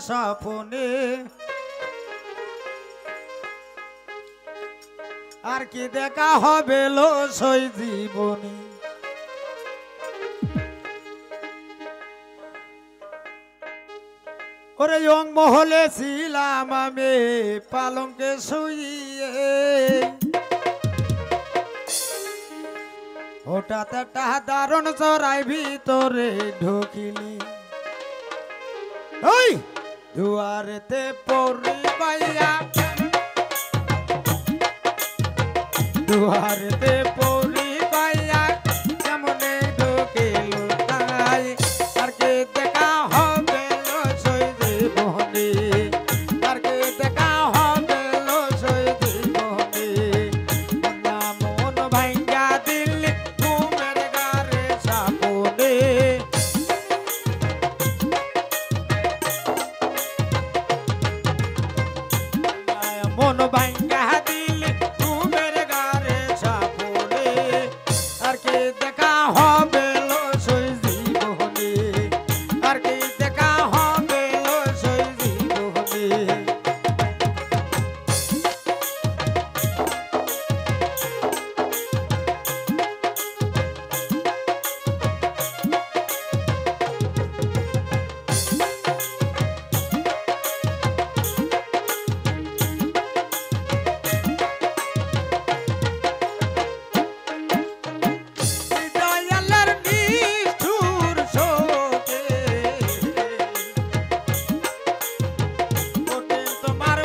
স্বপনে আর কি দেখা হবে লো সই জীবনে ওরে ইয়ং মহলে ছিলাম আমি পালঙ্কে শুইয়ে হঠাৎ একটা দারুণ চড়াই ভিতরে ঢুকিলি ওই দুয়ারেতে পড়ি পাইয়া দুয়ারেতে পড়ি পাইয়া কেমনে ঢুকিল তাই আর কে দেখা হবে লো সই জীবনে আর কে দেখা হবে লো সই জীবনে মন ভাঙ্গা দিল্লি ঘুমের গারে সাপনে মন ভাঙ্গা দিল্লি ঘুমের গারে সাপনে আর কে দেখা হবে লো সই জীবনে আর কে দেখা হবে লো সই জীবনে দয়ালের নিষ্ঠুর শোকে ওঠে তোমার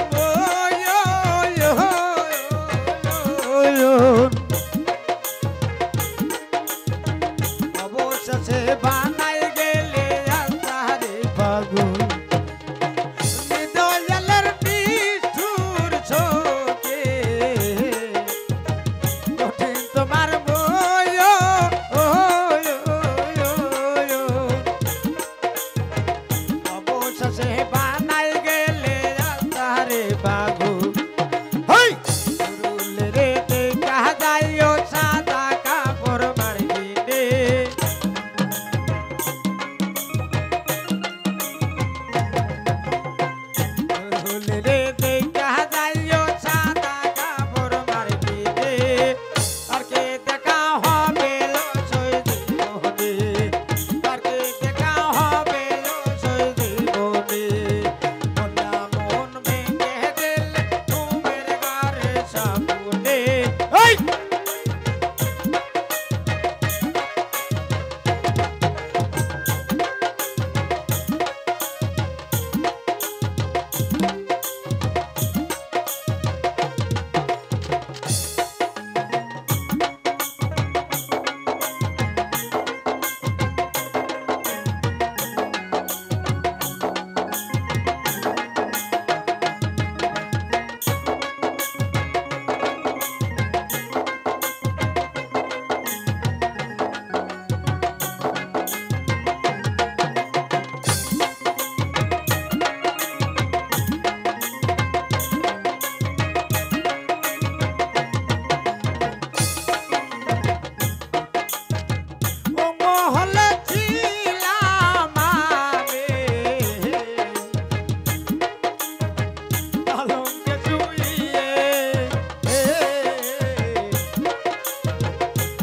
অবশেষে বানাই গেলে আল্লাহরে পাগল দয়ালের নিষ্ঠুর শোকে ওঠে তোমার অবশেষে বানাই গেলে আল্লাহরে পাগল হই রুলে রে দেখা যাইও সাদা কাপড় মারবিনে রুলে রে দেখা যাইও সাদা কাপড় মারবিনে আর কে দেখা হবে লো সই জীবনে আর কে দেখা হবে লো সই জীবনে মনটা মন ভেঙে দিলে ঘুমের ঘরে সাপনে এই ও মহলে ছিলাম আমি পালঙ্কে শুইয়ে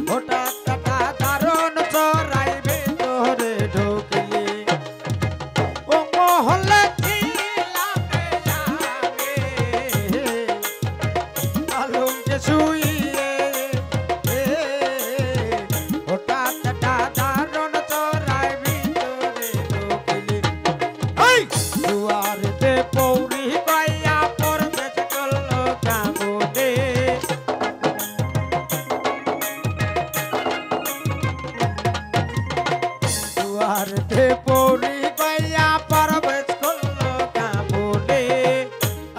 হঠাৎ একটা দারুণ চড়াই ভিতরে ঢুকলি ও মহলে ছিলাম আমি পালঙ্কে শুইয়ে হঠাৎ একটা দারুণ চড়াই ভিতরে ঢুকলি এই দুয়ারেতে পৌরি পাইয়া প্রবেশ করলো কামনে দুয়ারেতে পৌরি পাইয়া প্রবেশ করলো কামনে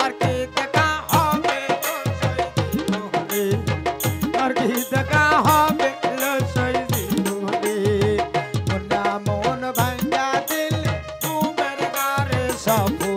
আর কি দেখা হবে লো সই জীবনে আর কি দেখা হবে লো সই জীবনে মনটা মন ভাঙ্গা দিল ঘুমের ঘরে স্বপনে